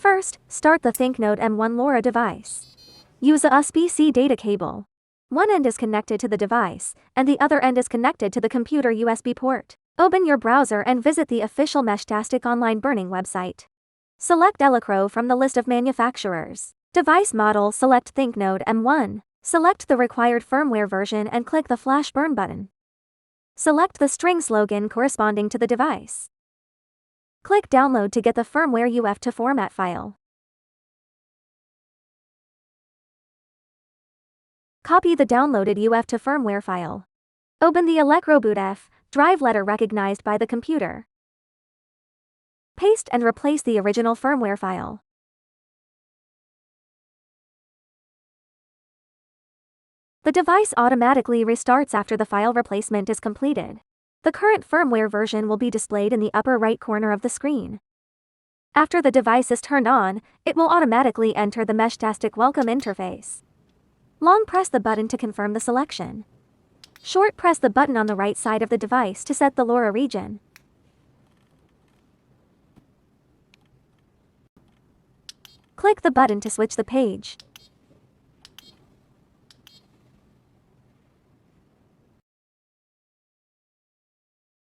First, start the ThinkNode M1 LoRa device. Use a USB-C data cable. One end is connected to the device, and the other end is connected to the computer USB port. Open your browser and visit the official Meshtastic online burning website. Select elecrow from the list of manufacturers. Device model, select ThinkNode M1. Select the required firmware version and click the flash burn button. Select the string slogan corresponding to the device. Click download to get the firmware UF to format file. Copy the downloaded UF to firmware file. Open the elecrow-boot drive letter recognized by the computer. Paste and replace the original firmware file. The device automatically restarts after the file replacement is completed. The current firmware version will be displayed in the upper right corner of the screen. After the device is turned on, it will automatically enter the Meshtastic welcome interface. Long press the button to confirm the selection. Short press the button on the right side of the device to set the LoRa region. Click the button to switch the page.